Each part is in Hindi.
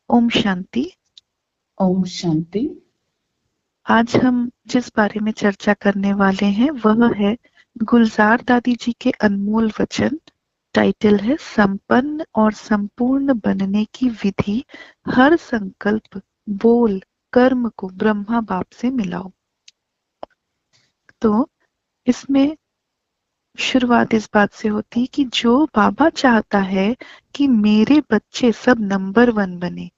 ओम शांति। ओम शांति। आज हम जिस बारे में चर्चा करने वाले हैं वह है गुलजार दादी जी के अनमोल वचन। टाइटल है संपन्न और संपूर्ण बनने की विधि। हर संकल्प, बोल, कर्म को ब्रह्मा बाप से मिलाओ। तो इसमें शुरुआत इस बात से होती है कि जो बाबा चाहता है कि मेरे बच्चे सब नंबर 1 बने।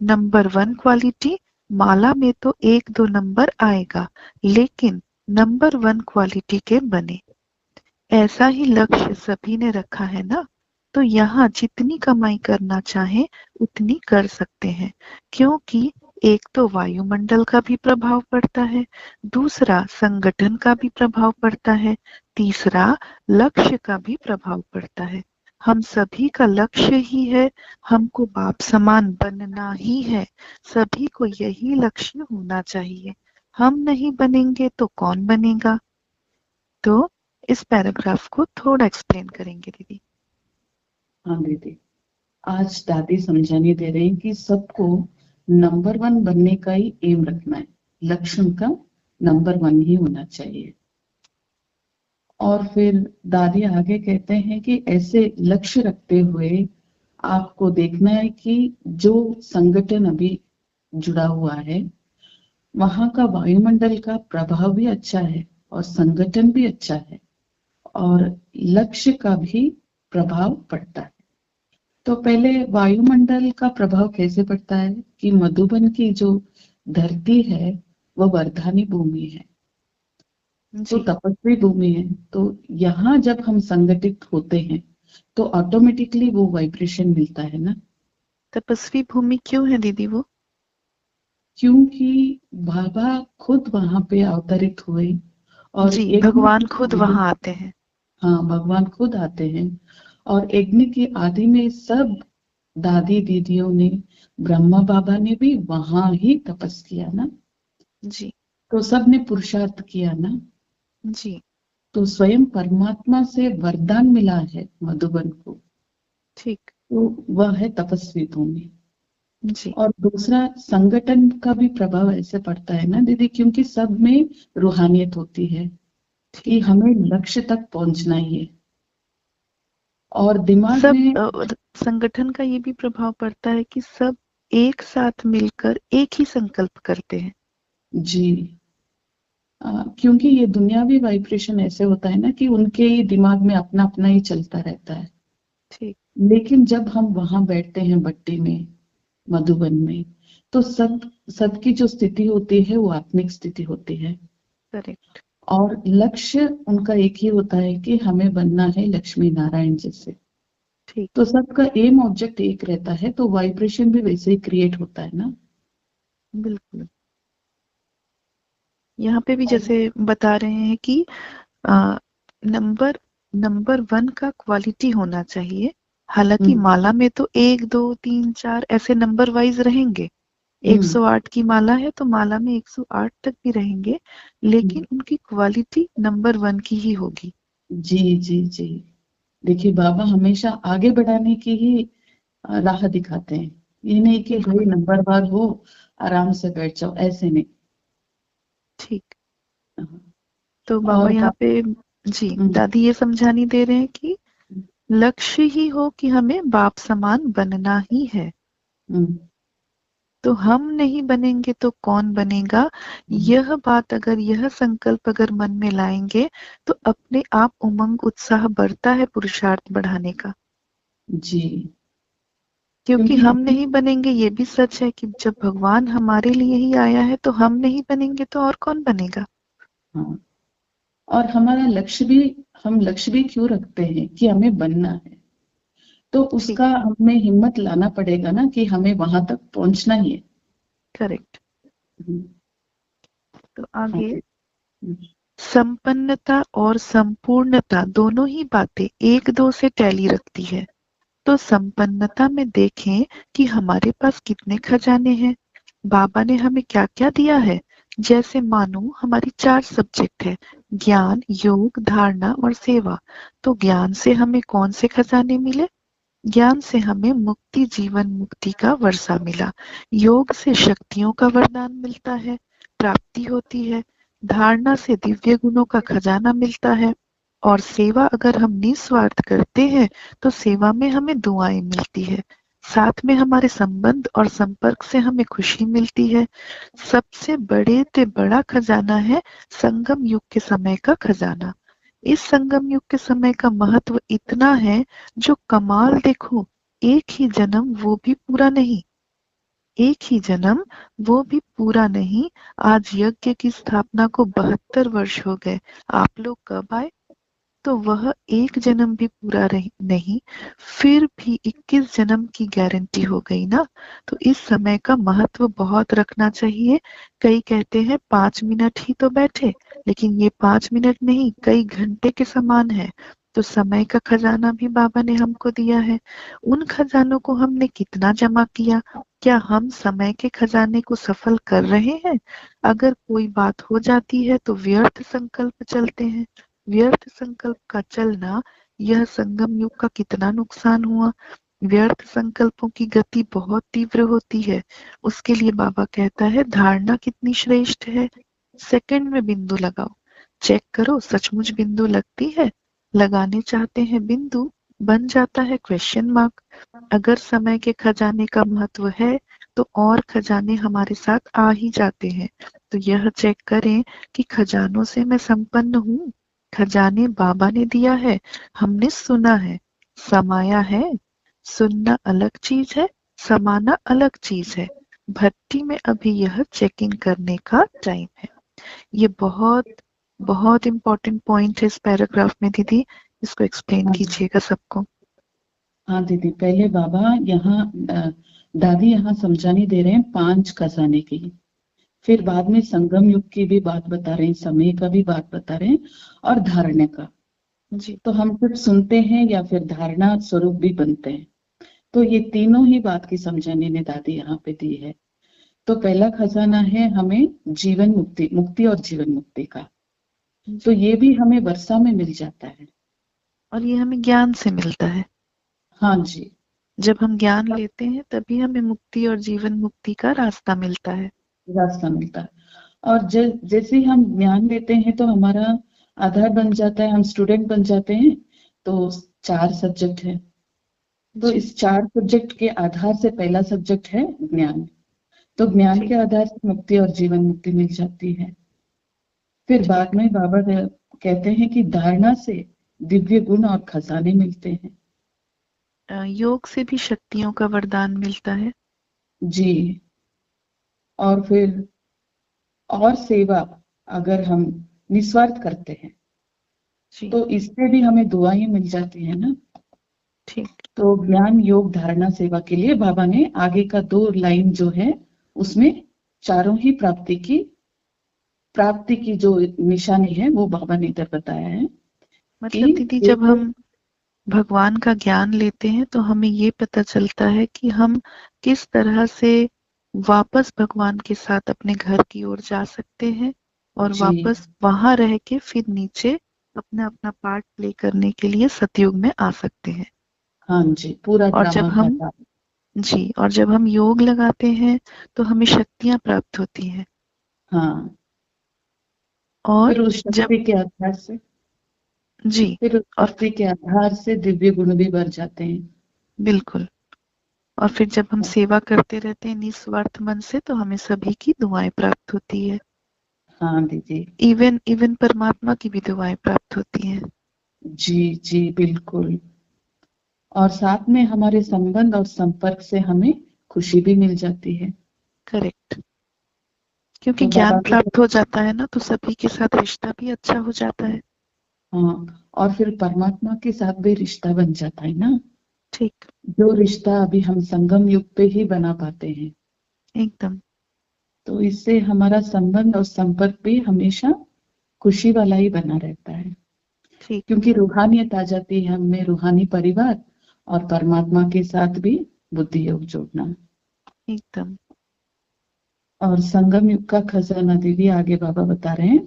नंबर 1 क्वालिटी, माला में तो 1-2 नंबर आएगा, लेकिन नंबर 1 क्वालिटी के बने। ऐसा ही लक्ष्य सभी ने रखा है ना। तो यहाँ जितनी कमाई करना चाहे उतनी कर सकते हैं, क्योंकि एक तो वायुमंडल का भी प्रभाव पड़ता है, दूसरा संगठन का भी प्रभाव पड़ता है, तीसरा लक्ष्य का भी प्रभाव पड़ता है। हम सभी का लक्ष्य ही है, हमको बाप समान बनना ही है। सभी को यही लक्ष्य होना चाहिए। हम नहीं बनेंगे तो कौन बनेगा? तो इस पैराग्राफ को थोड़ा एक्सप्लेन करेंगे दीदी। हाँ दीदी, आज दादी समझाने दे रहे हैं कि सबको नंबर 1 बनने का ही एम रखना है। लक्ष्य उनका नंबर 1 ही होना चाहिए। और फिर दादी आगे कहते हैं कि ऐसे लक्ष्य रखते हुए आपको देखना है कि जो संगठन अभी जुड़ा हुआ है वहां का वायुमंडल का प्रभाव भी अच्छा है और संगठन भी अच्छा है और लक्ष्य का भी प्रभाव पड़ता है। तो पहले वायुमंडल का प्रभाव कैसे पड़ता है कि मधुबन की जो धरती है वह वरदानी भूमि है, तो जी, तपस्वी भूमि है। तो यहाँ जब हम संगठित होते हैं तो ऑटोमेटिकली वो वाइब्रेशन मिलता है ना, तपस्वी भूमि क्यों है दीदी वो? क्योंकि बाबा खुद वहां पे अवतरित हुए और जी, यज्ञ भगवान की खुद आदि, वहां आते हैं। हाँ भगवान खुद आते हैं और यज्ञ की आदि में सब दादी दीदियों ने, ब्रह्मा बाबा ने भी वहां ही तपस किया ना। जी, तो सब ने पुरुषार्थ किया ना। जी, तो स्वयं परमात्मा से वरदान मिला है मधुबन को, ठीक, तो वह है तपस्वी भूमि। जी, और दूसरा संगठन का भी प्रभाव ऐसे पड़ता है ना दीदी, क्योंकि सब में रूहानियत होती है कि ठीक। हमें लक्ष्य तक पहुंचना ही है और दिमाग सब में। संगठन का ये भी प्रभाव पड़ता है कि सब एक साथ मिलकर एक ही संकल्प करते हैं। जी, क्योंकि ये दुनियावी वाइब्रेशन ऐसे होता है ना कि उनके ही दिमाग में अपना अपना ही चलता रहता है। ठीक, लेकिन जब हम वहां बैठते हैं भट्टी में, मधुबन में, तो सबकी जो स्थिति होती है वो आत्मिक स्थिति होती है करेक्ट, और लक्ष्य उनका एक ही होता है कि हमें बनना है लक्ष्मी नारायण जैसे। ठीक, तो सबका एम ऑब्जेक्ट एक रहता है, तो वाइब्रेशन भी वैसे ही क्रिएट होता है ना। बिल्कुल। यहाँ पे भी और जैसे बता रहे हैं कि अ, नंबर नंबर 1 का क्वालिटी होना चाहिए। हालांकि हम्म माला में तो 1, 2, 3, 4 ऐसे नंबर वाइज रहेंगे। हम्म 108 की माला है तो माला में 108 तक भी रहेंगे, हम्म, लेकिन उनकी क्वालिटी नंबर 1 की ही होगी। जी जी जी। देखिए बाबा हमेशा आगे बढ़ाने की ही राह दिखाते हैं। ये नहीं कि भाई बिल्कुल, नंबरवार हो, आराम से बैठ जाओ, ऐसे नहीं। ठीक। हाँ, तो बाबा और यहाँ पे जी हम्म, दादी ये समझानी दे रहे हैं कि लक्ष्य ही हो कि हमें बाप समान बनना ही है। हम्म, तो हम नहीं बनेंगे तो कौन बनेगा? यह बात अगर, यह संकल्प अगर मन में लाएंगे तो अपने आप उमंग उत्साह बढ़ता है पुरुषार्थ बढ़ाने का। जी, क्योंकि क्योंकि हम नहीं बनेंगे ये भी सच है कि जब भगवान हमारे लिए ही आया है तो हम नहीं बनेंगे तो और कौन बनेगा? हाँ, और हमारा लक्ष्य भी, हम लक्ष्य भी क्यों रखते हैं कि हमें बनना है, तो ठीक, उसका हमें हिम्मत लाना पड़ेगा ना कि हमें वहां तक पहुंचना ही है। करेक्ट। हम्म, तो हाँ आगे जी, संपन्नता और संपूर्णता दोनों ही बातें एक दो से टैली रखती है। तो संपन्नता में देखें कि हमारे पास कितने खजाने हैं, बाबा ने हमें क्या क्या दिया है। जैसे मानो हमारी 4 सब्जेक्ट है, ज्ञान, योग, धारणा और सेवा। तो ज्ञान से हमें कौन से खजाने मिले? ज्ञान से हमें मुक्ति, जीवन मुक्ति का वर्षा मिला। योग से शक्तियों का वरदान मिलता है, प्राप्ति होती है। धारणा से दिव्य गुणों का खजाना मिलता है। और सेवा अगर हम निस्वार्थ करते हैं तो सेवा में हमें दुआएं मिलती है। साथ में हमारे संबंध और संपर्क से हमें खुशी मिलती है। सबसे बड़े से बड़ा खजाना है संगम युग के समय का खजाना। इस संगम युग के समय का महत्व इतना है, जो कमाल देखो, एक ही जन्म वो भी पूरा नहीं, एक ही जन्म वो भी पूरा नहीं। आज यज्ञ की स्थापना को 72 वर्ष हो गए। आप लोग कब आए? तो वह एक जन्म भी पूरा नहीं, फिर भी 21 जन्म की गारंटी हो गई ना। तो इस समय का महत्व बहुत रखना चाहिए। कई कहते हैं 5 मिनट ही तो बैठे, लेकिन ये 5 मिनट नहीं, कई घंटे के समान है। तो समय का खजाना भी बाबा ने हमको दिया है। उन खजानों को हमने कितना जमा किया? क्या हम समय के खजाने को सफल कर रहे हैं? अगर कोई बात हो जाती है तो व्यर्थ संकल्प चलते हैं। व्यर्थ संकल्प का चलना, यह संगम युग का कितना नुकसान हुआ। व्यर्थ संकल्पों की गति बहुत तीव्र होती है। उसके लिए बाबा कहता है धारणा कितनी श्रेष्ठ है। सेकंड में बिंदु लगाओ, चेक करो सचमुच बिंदु लगती है। लगाने चाहते हैं बिंदु, बन जाता है क्वेश्चन मार्क। अगर समय के खजाने का महत्व है तो और खजाने हमारे साथ आ ही जाते हैं। तो यह चेक करें कि खजानों से मैं संपन्न हूँ। खजाने बाबा ने दिया है, हमने सुना है, समाया है। सुनना अलग चीज है, समाना अलग चीज है। भट्टी में अभी यह चेकिंग करने का टाइम है। ये बहुत बहुत इम्पोर्टेंट पॉइंट है इस पैराग्राफ में दीदी, इसको एक्सप्लेन हाँ कीजिएगा सबको। हाँ दीदी, पहले बाबा यहाँ दादी यहाँ समझाने दे रहे हैं 5 खजाने की। फिर बाद में संगम युग की भी बात बता रहे हैं, समय का भी बात बता रहे हैं, और धारणा का। जी तो हम सिर्फ सुनते हैं या फिर धारणा स्वरूप भी बनते हैं। तो ये तीनों ही बात की समझाने ने दादी यहाँ पे दी है। तो पहला खजाना है हमें जीवन मुक्ति, मुक्ति और जीवन मुक्ति का। तो जी। ये भी हमें वर्षा में मिल जाता है। और ये हमें ज्ञान से मिलता है। हाँ जी। जब हम ज्ञान लेते हैं तभी हमें मुक्ति और जीवन मुक्ति का रास्ता मिलता है। रास्ता मिलता है। और जैसे ही हम ज्ञान लेते हैं तो हमारा आधार बन जाता है, हम स्टूडेंट बन जाते हैं। तो 4 सब्जेक्ट है। तो जी इस 4 सब्जेक्ट के आधार से पहला सब्जेक्ट है ज्ञान। तो ज्ञान ठीक। के आधार से मुक्ति और जीवन मुक्ति मिल जाती है। फिर बाद ठीक। में बाबा कहते हैं कि धारणा से दिव्य गुण और खजाने मिलते हैं। योग से भी शक्तियों का वरदान मिलता है। जी। और फिर और सेवा अगर हम निस्वार्थ करते हैं जी तो इससे भी हमें दुआएं मिल जाती है ना। ठीक। तो ज्ञान योग धारणा सेवा के लिए बाबा ने आगे का 2 लाइन जो है उसमें चारों ही प्राप्ति की जो निशानी है वो बाबा ने इधर बताया है कि मतलब दीदी जब एक। हम भगवान का ज्ञान लेते हैं तो हमें ये पता चलता है कि हम किस तरह से वापस भगवान के साथ अपने घर की ओर जा सकते हैं और जी वापस वहां रह के फिर नीचे अपना अपना पार्ट प्ले करने के लिए सतयुग में आ सकते हैं। हाँ जी, पूरा और जब ड्रामा हम बता। जी और जब हम योग लगाते हैं तो हमें शक्तियां प्राप्त होती हैं। हाँ। और फिर उस जब शक्ति के आधार से जी फिर उस और शक्ति के आधार से दिव्य गुण भी बढ़ जाते हैं। बिल्कुल। और फिर जब हम सेवा करते रहते हैं निस्वार्थ मन से तो हमें सभी की दुआएं प्राप्त होती है। हाँ दीदी। इवन इवन परमात्मा की भी दुआएं प्राप्त होती हैं। जी जी बिल्कुल। और साथ में हमारे संबंध और संपर्क से हमें खुशी भी मिल जाती है। करेक्ट। क्योंकि तो ज्ञान बाबा के प्राप्त हो जाता है ना तो सभी के साथ रिश्ता भी अच्छा हो जाता है। हाँ, और फिर परमात्मा के साथ भी रिश्ता बन जाता है ना। ठीक। जो रिश्ता अभी हम संगम युग पे ही बना पाते हैं। एकदम। तो इससे हमारा संबंध और संपर्क भी हमेशा खुशी वाला ही बना रहता है। ठीक। क्योंकि रूहानियत आ जाती है हमें, रूहानी परिवार और परमात्मा के साथ भी बुद्धि योग जोड़ना। एकदम। और संगम युग का खजाना दीदी आगे बाबा बता रहे हैं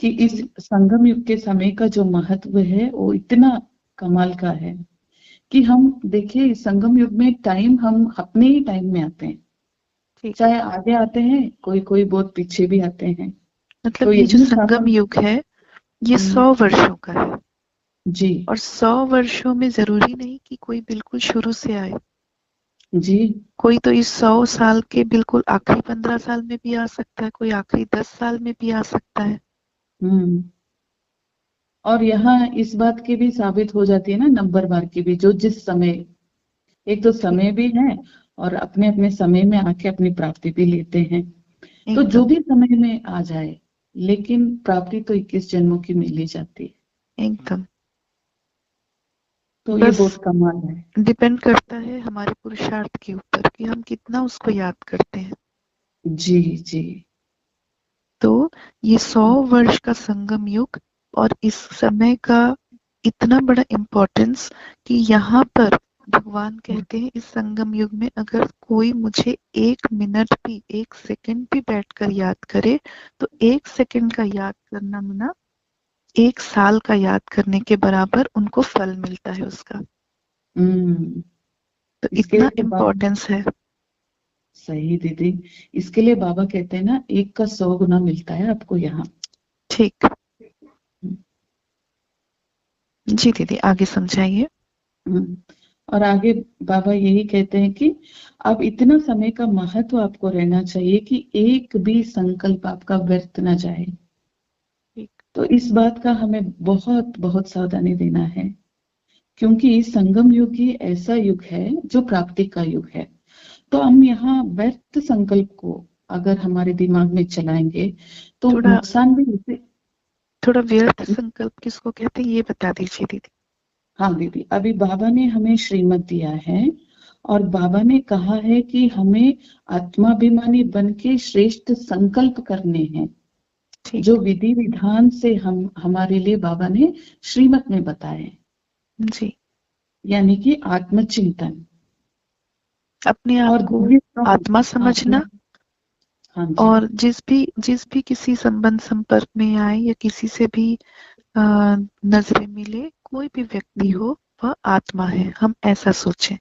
कि इस जी संगम युग के समय का जो महत्व है वो इतना कमाल का है कि हम देखिए संगम युग में टाइम हम अपने ही टाइम में आते हैं, ठीक। चाहे आगे आते हैं, कोई कोई बहुत पीछे भी आते हैं। मतलब तो ये जो यही संगम कारण। युग है ये 100 वर्षों का है, जी और 100 वर्षों में जरूरी नहीं कि कोई बिल्कुल शुरू से आए। जी। कोई तो इस 100 साल के बिल्कुल आखिरी 15 साल में भी आ सकता है, कोई आखिरी 10 साल में भी आ सकता है। हम्म। और यहाँ इस बात की भी साबित हो जाती है ना, नंबर बार की भी, जो जिस समय, एक तो ठीक। समय भी है और अपने अपने समय में आके अपनी प्राप्ति भी लेते हैं। तो जो एकदम भी समय में आ जाए, लेकिन प्राप्ति तो 21 जन्मों की मिल ही जाती है। एकदम। तो ये बस बहुत कमाल है। डिपेंड करता है हमारे पुरुषार्थ के ऊपर कि हम कितना उसको याद करते हैं। जी जी। तो ये 100 वर्ष का संगम युग, और इस समय का इतना बड़ा इम्पोर्टेंस कि यहाँ पर भगवान कहते हैं इस संगम युग में अगर कोई मुझे 1 मिनट भी 1 सेकंड भी बैठकर याद करे, तो 1 सेकंड का याद करना मना 1 साल का याद करने के बराबर उनको फल मिलता है उसका। हम्म। तो इसके इतना लिए बाबा, इम्पोर्टेंस है। सही दीदी, इसके लिए बाबा कहते हैं ना, 1 का 100 गुना मिलता है आपको यहाँ। ठीक। जी दीदी, आगे समझाइए। हम्म। और आगे बाबा यही कहते हैं कि अब इतना समय का महत्व आपको रहना चाहिए कि एक भी संकल्प आपका व्यर्थ ना जाए। ठीक। तो इस बात का हमें बहुत बहुत सावधानी देना है, क्योंकि संगम युग ही ऐसा युग है जो प्राप्ति का युग है। तो हम यहाँ व्यर्थ संकल्प को अगर हमारे दिमाग में चलाएंगे तो थोड़ा नुकसान भी होते। थोड़ा व्यर्थ संकल्प किसको कहते हैं ये बता दीजिए दीदी। हाँ दीदी, अभी बाबा ने हमें श्रीमत दिया है और बाबा ने कहा है कि हमें आत्माभिमानी बन के श्रेष्ठ संकल्प करने हैं, जो ठीक। विधि विधान से हम हमारे लिए बाबा ने श्रीमत में बताए, जी। यानी कि आत्मचिंतन अपने आप और को दिव्य आत्मा आत्मा। समझना, हाँ जी। और जिस भी किसी संबंध संपर्क में आए या किसी से भी अ, नजरे मिले, कोई भी व्यक्ति हम्म, हो वह आत्मा है, हम ऐसा सोचें।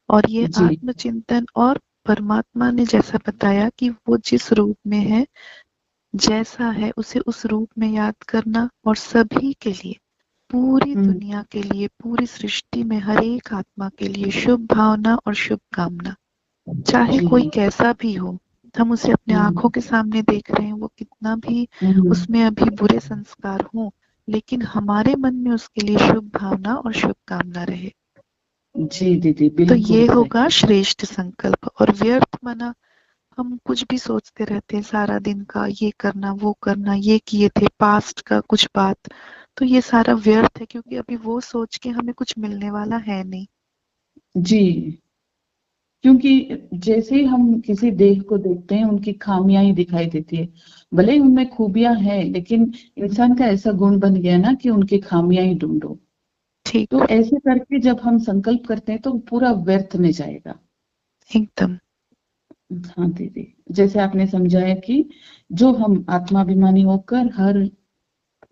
और ये जी आत्मचिंतन, और परमात्मा ने जैसा बताया कि वो जिस रूप में है जैसा है उसे उस रूप में याद करना, और सभी के लिए, पूरी हम्म, दुनिया के लिए, पूरी सृष्टि में हर एक आत्मा के लिए शुभ भावना और शुभकामना, चाहे जी। कोई कैसा भी हो। हम उसे अपने हम्म, आंखों के सामने देख रहे हैं, वो कितना भी हम्म, उसमें अभी बुरे संस्कार हों, लेकिन हमारे मन में उसके लिए शुभ भावना और शुभकामना रहे। जी दीदी, तो बिल्कुल ये होगा सही। श्रेष्ठ संकल्प। और व्यर्थ मना, हम कुछ भी सोचते रहते हैं सारा दिन का, ये करना वो करना, ये किए थे पास्ट का कुछ बात, तो ये सारा व्यर्थ है, क्योंकि अभी वो सोच के हमें कुछ मिलने वाला है नहीं। जी, क्योंकि जैसे ही हम किसी देह को देखते हैं उनकी खामियां ही दिखाई देती है, भले ही उनमें खूबियां हैं, लेकिन इंसान का ऐसा गुण बन गया ना कि उनकी खामियां ही ढूंढो। तो ठीक। ऐसे करके जब हम संकल्प करते हैं तो पूरा व्यर्थ में जाएगा। एकदम। हाँ दीदी, जैसे आपने समझाया कि जो हम आत्माभिमानी होकर हर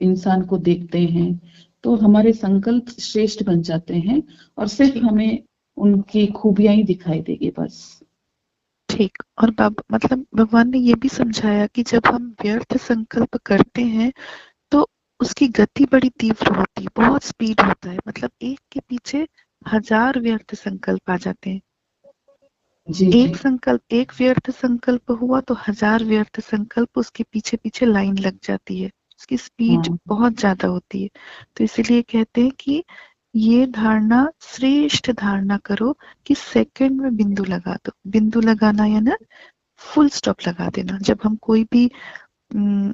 इंसान को देखते हैं तो हमारे संकल्प श्रेष्ठ बन जाते हैं और सिर्फ ठीक। हमें उनकी खूबियां ही दिखाई देगी बस। ठीक। और मतलब भगवान ने ये भी समझाया कि जब हम व्यर्थ संकल्प करते हैं तो उसकी गति बड़ी तीव्र होती है, बहुत स्पीड होता है, मतलब एक के पीछे 1000 व्यर्थ संकल्प आ जाते हैं। जी जी। एक व्यर्थ संकल्प हुआ तो 1000 व्यर्थ संकल्प उसके पीछे पीछे लाइन लग जाती है, उसकी स्पीड हाँ। बहुत ज्यादा होती है। तो इसीलिए कहते हैं कि ये धारणा, श्रेष्ठ धारणा करो कि सेकंड में बिंदु लगा दो। बिंदु लगाना या ना फुल स्टॉप लगा देना, जब हम कोई भी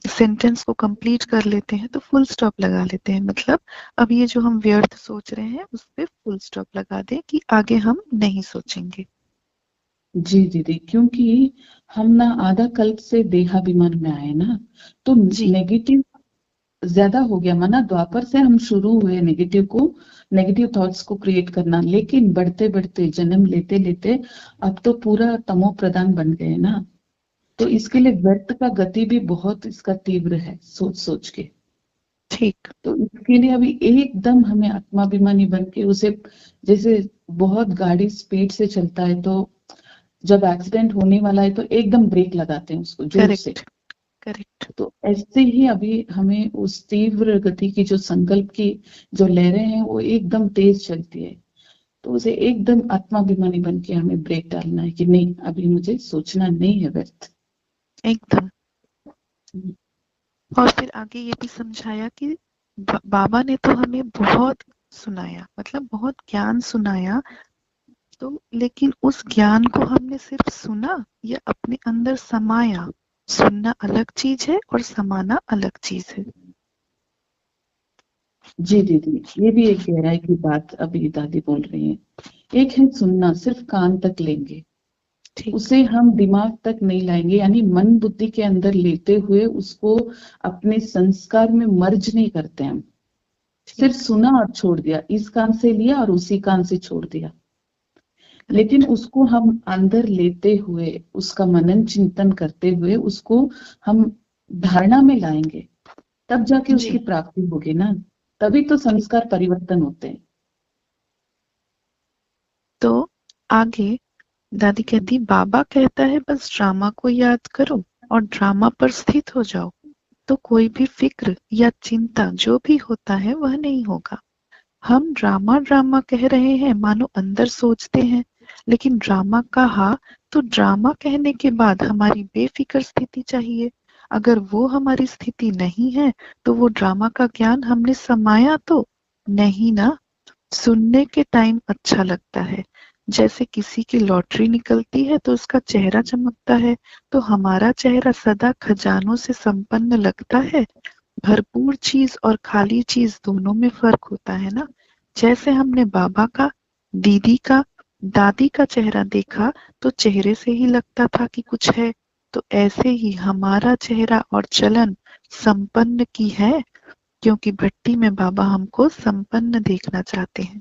सेंटेंस को कंप्लीट कर लेते हैं तो फुल स्टॉप लगा लेते हैं, मतलब अब ये जो हम व्यर्थ सोच रहे हैं उस पे फुल स्टॉप लगा दें कि आगे हम नहीं सोचेंगे। जी दीदी, क्योंकि हम ना आधा कल्प से देहाभिमान में आए ना, तो जी। नेगेटिव ज्यादा हो गया, माना द्वापर से हम शुरू हुए नेगेटिव को, नेगेटिव थॉट्स को क्रिएट करना, लेकिन बढ़ते बढ़ते जन्म लेते लेते अब तो पूरा तमो प्रधान बन गए ना। तो ठीक। इसके लिए व्यर्थ का गति भी बहुत इसका तीव्र है, सोच सोच के। ठीक। तो इसके लिए अभी एकदम हमें आत्माभिमानी बन के उसे, जैसे बहुत गाड़ी स्पीड से चलता है तो जब एक्सीडेंट होने वाला है तो एकदम ब्रेक लगाते हैं उसको जोर से। करेक्ट। करेक्ट। तो ऐसे ही अभी हमें उस तीव्र गति की जो संकल्प की जो लहरें हैं वो एकदम तेज चलती है, तो उसे एकदम आत्माभिमानी बन के हमें ब्रेक डालना है कि नहीं, अभी मुझे सोचना नहीं है व्यर्थ। एकदम। और फिर आगे ये भी समझाया कि बाबा ने तो हमें बहुत सुनाया, मतलब बहुत ज्ञान सुनाया, तो लेकिन उस ज्ञान को हमने सिर्फ सुना या अपने अंदर समाया? सुनना अलग चीज है और समाना अलग चीज है। जी दीदी, ये भी एक गहराई की बात अभी दादी बोल रही है। एक है सुनना, सिर्फ कान तक लेंगे, ठीक। उसे हम दिमाग तक नहीं लाएंगे, यानी मन बुद्धि के अंदर लेते हुए उसको अपने संस्कार में मर्ज नहीं करते हम। सिर्फ ठीक। सुना और छोड़ दिया, इस कान से लिया और उसी कान से छोड़ दिया। लेकिन करेक्ट। उसको हम अंदर लेते हुए, उसका मनन चिंतन करते हुए उसको हम धारणा में लाएंगे, तब जाके जी। उसकी प्राप्ति होगी ना, तभी तो ठीक। संस्कार परिवर्तन होते हैं। तो आगे दादी कहती, बाबा कहता है बस ड्रामा को याद करो और ड्रामा पर स्थित हो जाओ, तो कोई भी फिक्र या चिंता जो भी होता है वह नहीं होगा। हम ड्रामा ड्रामा कह रहे हैं मानो अंदर सोचते हैं, लेकिन ड्रामा कहा तो ड्रामा कहने के बाद हमारी बेफिक्र स्थिति चाहिए। अगर वो हमारी स्थिति नहीं है तो वो ड्रामा का ज्ञान हमने समाया तो नहीं ना। सुनने के टाइम अच्छा लगता है, जैसे किसी की लॉटरी निकलती है तो उसका चेहरा चमकता है, तो हमारा चेहरा सदा खजानों से संपन्न लगता है। भरपूर चीज और खाली चीज दोनों में फर्क होता है ना। जैसे हमने बाबा का, दीदी का, दादी का चेहरा देखा तो चेहरे से ही लगता था कि कुछ है, तो ऐसे ही हमारा चेहरा और चलन संपन्न की है, क्योंकि भट्टी में बाबा हमको संपन्न देखना चाहते हैं।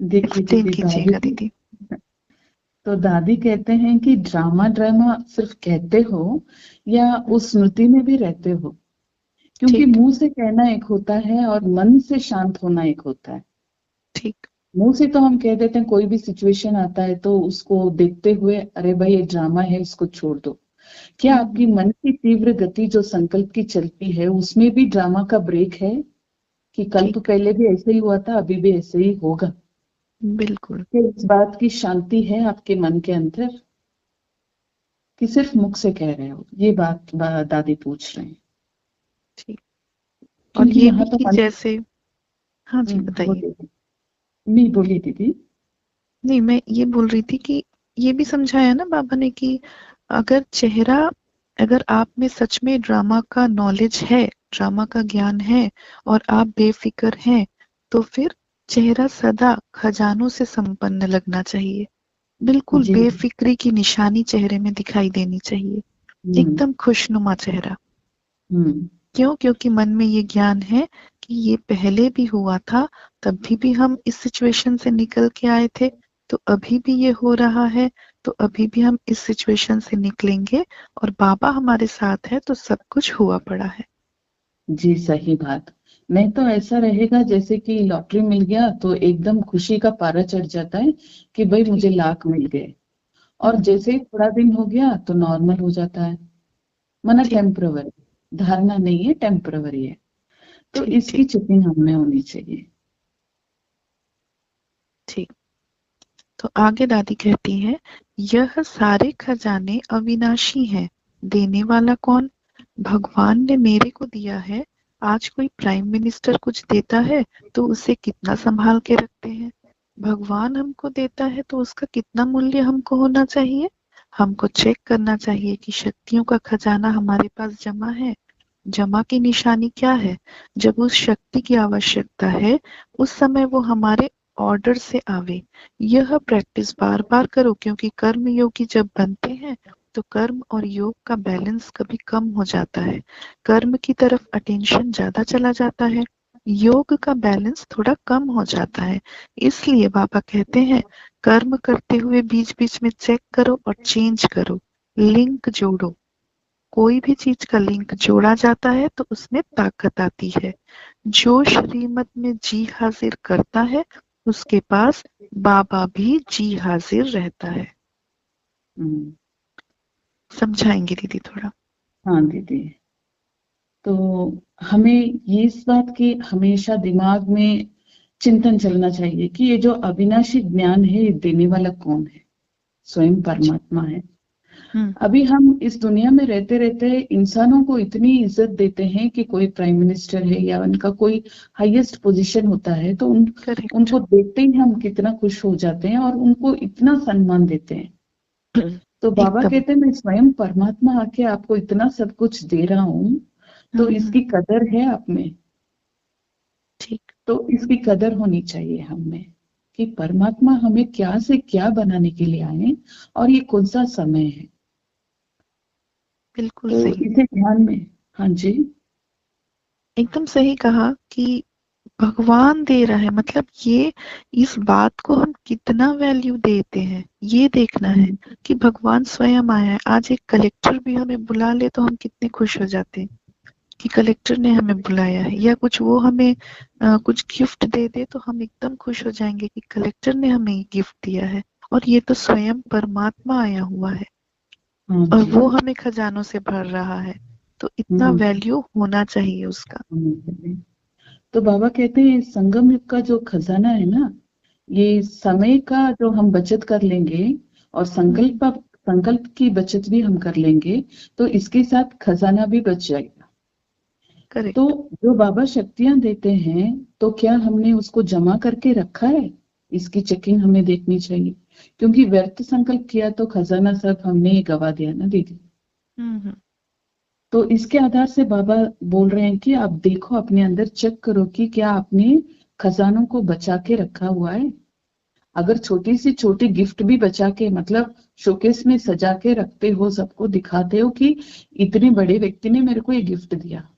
देखिए एक्सप्लेन दीदी, कीजिएगा दीदी। तो दादी कहते हैं कि ड्रामा ड्रामा सिर्फ कहते हो या उस स्मृति में भी रहते हो, क्योंकि ठीक। मुंह से कहना एक होता है और मन से शांत होना एक होता है। ठीक। मुंह से तो हम कह देते हैं, कोई भी सिचुएशन आता है तो उसको देखते हुए अरे भाई ये ड्रामा है, इसको छोड़ दो। क्या आपकी मन की तीव्र गति जो संकल्प की चलती है उसमें भी ड्रामा का ब्रेक है कि कल्प ठीक। पहले भी ऐसे ही हुआ था, अभी भी ऐसे ही होगा? बिल्कुल। क्या इस बात की शांति है आपके मन के अंदर, कि सिर्फ मुख से कह रहे हो? ये बात दादी पूछ रहे हैं। ठीक। और क्योंकि ये भी यहाँ तो कि मन। जैसे, हाँ जी बताइए। बोलिए। नहीं, बोलिए दीदी। नहीं, मैं ये बोल रही थी कि ये भी समझाया ना बाबा ने कि अगर चेहरा, अगर आप में सच में ड्रामा का नॉलेज है, ड्रामा का ज्ञान है और आप बेफिक्र हैं, तो फिर चेहरा सदा खजानों से संपन्न लगना चाहिए। बिल्कुल जी। बेफिक्री की निशानी चेहरे में दिखाई देनी चाहिए। हम्म। एकदम खुशनुमा चेहरा। हम्म। क्यों? क्योंकि मन में ये ज्ञान है कि ये पहले भी हुआ था, तभी भी हम इस सिचुएशन से निकल के आए थे, तो अभी भी ये हो रहा है, तो अभी भी हम इस सिचुएशन से निकलेंगे, और बाबा हमारे साथ है तो सब कुछ हुआ पड़ा है। जी, सही बात। नहीं तो ऐसा रहेगा जैसे कि लॉटरी मिल गया तो एकदम खुशी का पारा चढ़ जाता है कि भाई ठीक। मुझे लाख मिल गए, और हम्म। जैसे ही थोड़ा दिन हो गया तो नॉर्मल हो जाता है। माना ठीक। टेम्परवरी, धारणा नहीं है, टेम्परवरी है। तो ठीक। इसकी ठीक। चिपिंग हमें होनी चाहिए। ठीक। तो आगे दादी कहती है, यह सारे खजाने अविनाशी हैं, देने वाला कौन? भगवान ने मेरे को दिया है। आज कोई प्राइम मिनिस्टर कुछ देता है तो उसे कितना संभाल के रखते हैं। भगवान हमको देता है तो उसका कितना मूल्य हमको होना चाहिए। हमको चेक करना चाहिए कि शक्तियों का खजाना हमारे पास जमा है। जमा की निशानी क्या है? जब उस शक्ति की आवश्यकता है, उस समय वो हमारे ऑर्डर से आवे। यह प्रैक्टिस बार बार करो, क्योंकि कर्म योगी जब बनते हैं तो कर्म और योग का बैलेंस कभी कम हो जाता है। कर्म की तरफ अटेंशन ज्यादा चला जाता है, योग का बैलेंस थोड़ा कम हो जाता है। इसलिए बाबा कहते हैं, कर्म करते हुए बीच बीच में चेक करो और चेंज करो, लिंक जोड़ो। कोई भी चीज का लिंक जोड़ा जाता है तो उसमें ताकत आती है। जो श्रीमत में जी हाजिर करता है उसके पास बाबा भी जी हाजिर रहता है। हम्म, समझाएंगे दीदी थोड़ा? हाँ दीदी। तो हमें ये इस बात की हमेशा दिमाग में चिंतन चलना चाहिए कि ये जो अविनाशी ज्ञान है, ये देने वाला कौन है? स्वयं परमात्मा है। हम्म। अभी हम इस दुनिया में रहते रहते इंसानों को इतनी इज्जत देते हैं कि कोई प्राइम मिनिस्टर है या उनका कोई हाईएस्ट पोजीशन होता है तो करेक्ट। उनको देखते ही हम कितना खुश हो जाते हैं और उनको इतना सम्मान देते हैं। तो बाबा एकदम। कहते हैं मैं स्वयं परमात्मा आके आपको इतना सब कुछ दे रहा हूं, तो हम्म। इसकी कदर है आप में। ठीक। तो इसकी कदर होनी चाहिए हम में कि परमात्मा हमें क्या से क्या बनाने के लिए आए और ये कौन सा समय है। बिल्कुल तो सही। इसे ध्यान में। हाँ जी। एकदम सही कहा कि भगवान दे रहा है, मतलब ये इस बात को हम कितना वैल्यू देते हैं ये देखना है कि भगवान स्वयं आया है। आज एक कलेक्टर भी हमें बुला ले तो हम कितने खुश हो जाते हैं कि कलेक्टर ने हमें बुलाया है, या कुछ वो हमें कुछ गिफ्ट दे दे तो हम एकदम खुश हो जाएंगे कि कलेक्टर ने हमें ये गिफ्ट दिया है। और ये तो स्वयं परमात्मा आया हुआ है हाँ और जी। वो हमें खजानों से भर रहा है, तो इतना हम्म, वैल्यू होना चाहिए उसका। तो बाबा कहते हैं संगम युग का जो खजाना है ना, ये समय का जो हम बचत कर लेंगे और संकल्प की बचत भी हम कर लेंगे तो इसके साथ खजाना भी बच जाएगा। तो करेक्ट। जो बाबा शक्तियां देते हैं तो क्या हमने उसको जमा करके रखा है? इसकी चेकिंग हमें देखनी चाहिए, क्योंकि व्यर्थ संकल्प किया तो खजाना सब हमने गवा दिया ना दीदी। हम्म। तो इसके आधार से बाबा बोल रहे हैं कि आप देखो अपने अंदर, चेक करो कि क्या आपने खजानों को बचा के रखा हुआ है। अगर छोटी सी छोटी गिफ्ट भी बचा के, मतलब शोकेस में सजा के रखते हो, सबको दिखाते हो कि इतने बड़े व्यक्ति ने मेरे को ये गिफ्ट दिया,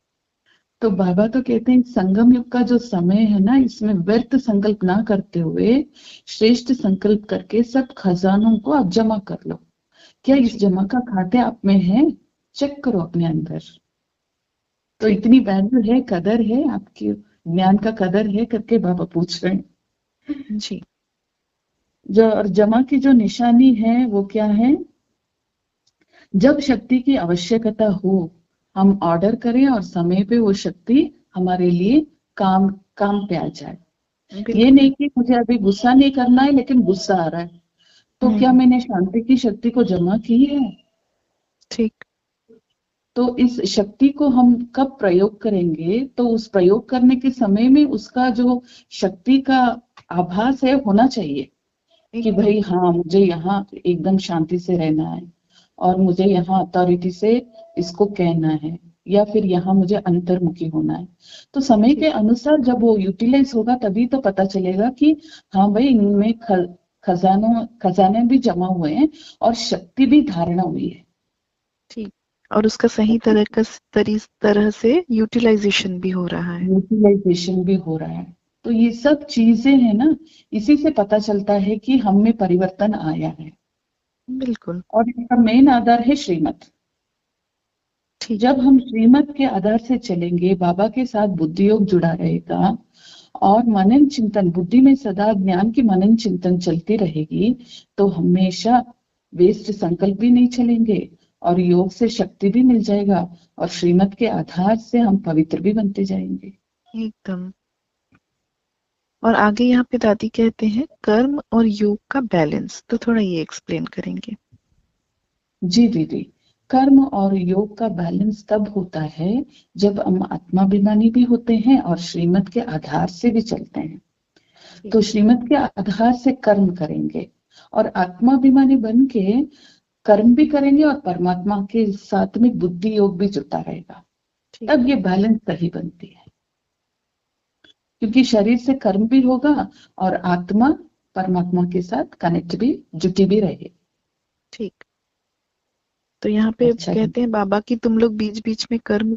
तो बाबा तो कहते हैं संगम युग का जो समय है ना, इसमें व्यर्थ संकल्प ना करते हुए श्रेष्ठ संकल्प करके सब खजानों को आप जमा कर लो। क्या इस जी। जमा का खाते आप में है? चेक करो अपने अंदर। तो ठीक। इतनी वैल्यू है, कदर है आपकी, ज्ञान का कदर है करके बाबा पूछ रहे हैं। जी। जो और जमा की जो निशानी है वो क्या है? जब शक्ति की आवश्यकता हो, हम ऑर्डर करें और समय पे वो शक्ति हमारे लिए काम काम पे आ जाए। ये बिल्कुल। नहीं कि मुझे अभी गुस्सा नहीं करना है लेकिन गुस्सा आ रहा है, तो क्या हम्म। मैंने शांति की शक्ति को जमा की है? ठीक। तो इस शक्ति को हम कब प्रयोग करेंगे, तो उस प्रयोग करने के समय में उसका जो शक्ति का आभास है होना चाहिए कि एकदम। भाई हाँ, मुझे यहाँ एकदम शांति से रहना है और मुझे यहाँ अथॉरिटी से इसको कहना है, या फिर यहाँ मुझे अंतर्मुखी होना है। तो समय ठीक। के अनुसार जब वो यूटिलाइज होगा तभी तो पता चलेगा कि हाँ भाई, इनमें खजाने भी जमा हुए हैं और शक्ति भी धारणा हुई है। ठीक। और उसका सही तरह से यूटिलाइजेशन भी हो रहा है। यूटिलाइजेशन भी हो रहा है। तो ये सब चीजें हैं ना, इसी से पता चलता है कि हम में परिवर्तन आया है। बिल्कुल। और इसका मेन आधार है श्रीमत। ठीक। जब हम श्रीमत के आधार से चलेंगे, बाबा के साथ बुद्धि योग जुड़ा रहेगा और मनन चिंतन, बुद्धि में सदा ज्ञान की मनन चिंतन चलती रहेगी, तो हमेशा वेस्ट संकल्प भी नहीं चलेंगे और योग से शक्ति भी मिल जाएगा और श्रीमत के आधार से हम पवित्र भी बनते जाएंगे। एकदम। और आगे यहाँ पे दादी कहते हैं कर्म और योग का बैलेंस, तो थोड़ा ये एक्सप्लेन करेंगे? जी दीदी। कर्म और योग का बैलेंस तब होता है जब हम आत्माभिमानी भी होते हैं और श्रीमत के आधार से भी चलते हैं। ठीक। तो श्रीमत के आधार से कर्म करेंगे और आत्माभिमानी बन के कर्म भी करेंगे और परमात्मा के साथ में बुद्धि योग भी जुटा रहेगा। ठीक। तब ये बैलेंस सही बनती है, क्योंकि शरीर से कर्म भी होगा और आत्मा परमात्मा के साथ कनेक्ट भी, जुटी भी रहेगी। ठीक। तो यहाँ पे अच्छा जी। कहते हैं बाबा कि तुम लोग बीच बीच में कर्म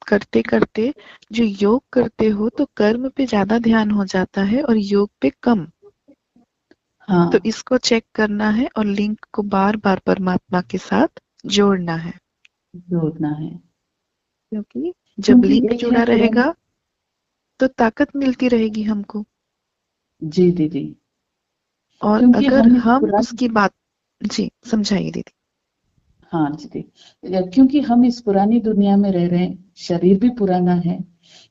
करते करते जो योग करते हो तो कर्म पे ज्यादा ध्यान हो जाता है और योग पे कम। तो हाँ इसको चेक करना है और लिंक को बार बार परमात्मा के साथ जोड़ना है। जोड़ना है। क्योंकि जब क्योंकि लिंक एक है जुड़ा पुरानी। रहेगा तो ताकत मिलती रहेगी हमको। जी दीदी। और क्योंकि अगर हम इस हम पुरानी। उसकी बात, जी समझाइए दीदी। हाँ दीदी, क्योंकि हम इस पुरानी दुनिया में रह रहे हैं, शरीर भी पुराना है,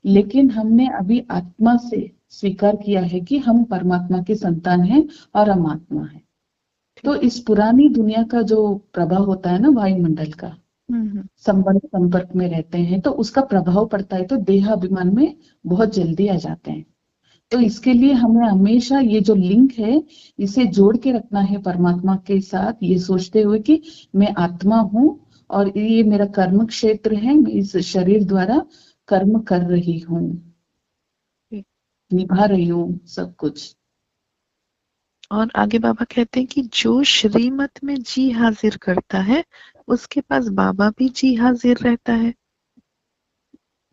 लेकिन हमने अभी आत्मा से स्वीकार किया है कि हम परमात्मा के संतान हैं और हम आत्मा है। तो ठीक। इस पुरानी दुनिया का जो प्रभाव होता है ना वायुमंडल का, हम्म। संबंध संपर्क में रहते हैं तो उसका प्रभाव पड़ता है, तो देहाभिमान में बहुत जल्दी आ जाते हैं। तो ठीक। इसके लिए हमें हमेशा ये जो लिंक है इसे जोड़ के रखना है परमात्मा के साथ, ये सोचते हुए कि मैं आत्मा हूँ और ये मेरा कर्म क्षेत्र है, मैं इस शरीर द्वारा कर्म कर रही हूँ, ठीक। निभा रही हूँ सब कुछ। और आगे बाबा कहते हैं कि जो श्रीमत में जी हाजिर करता है उसके पास बाबा भी जी हाजिर रहता है।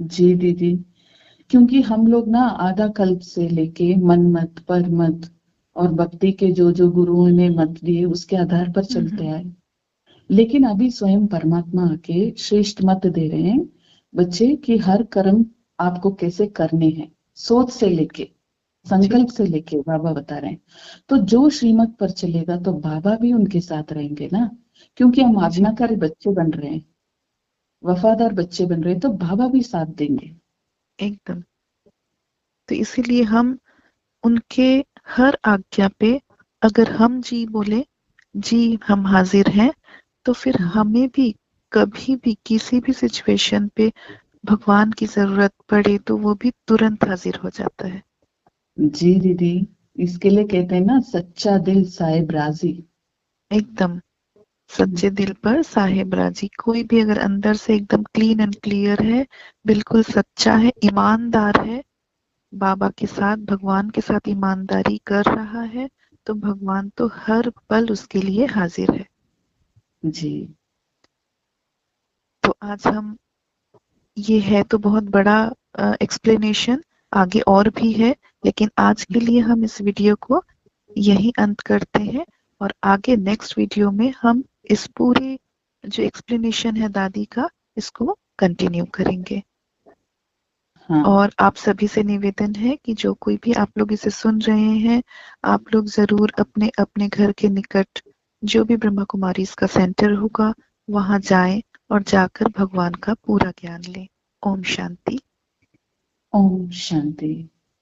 जी दीदी। क्योंकि हम लोग ना आधा कल्प से लेके मन मत पर मत और भक्ति के जो जो गुरुओं ने मत दिए उसके आधार पर चलते हम्म। आए, लेकिन अभी स्वयं परमात्मा आके श्रेष्ठ मत दे रहे हैं बच्चे कि हर कर्म आपको कैसे करने हैं, सोच से लेके ठीक। संकल्प से लेके बाबा बता रहे हैं। तो जो श्रीमत पर चलेगा तो बाबा भी उनके साथ रहेंगे ना, क्योंकि हम जी आज्ञाकारी बच्चे बन रहे हैं, वफादार बच्चे बन रहे हैं, तो बाबा भी साथ देंगे। एकदम। तो इसीलिए हम उनके हर आज्ञा पे अगर हम जी बोले, जी हम हाजिर हैं, तो फिर हमें भी कभी भी किसी भी सिचुएशन पे भगवान की जरूरत पड़े तो वो भी तुरंत हाजिर हो जाता है। जी दीदी। इसके लिए कहते हैं ना, सच्चा दिल साहिब राजी। एकदम। सच्चे दिल पर साहेब राजी। कोई भी अगर अंदर से एकदम क्लीन एंड क्लियर है, बिल्कुल सच्चा है, ईमानदार है, बाबा के साथ भगवान के साथ ईमानदारी कर रहा है, तो भगवान तो हर पल उसके लिए हाजिर है। जी। तो आज हम, ये है तो बहुत बड़ा एक्सप्लेनेशन, आगे और भी है, लेकिन आज के लिए हम इस वीडियो को यही अंत करते हैं। और आगे नेक्स्ट वीडियो में हम इस पूरे जो एक्सप्लेनेशन है दादी का, इसको कंटिन्यू करेंगे। हाँ। और आप सभी से निवेदन है कि जो कोई भी आप लोग इसे सुन रहे हैं, आप लोग जरूर अपने अपने घर के निकट जो भी ब्रह्मा कुमारी इसका सेंटर होगा वहां जाएं और जाकर भगवान का पूरा ज्ञान लें। ओम शांति। ओम शांति।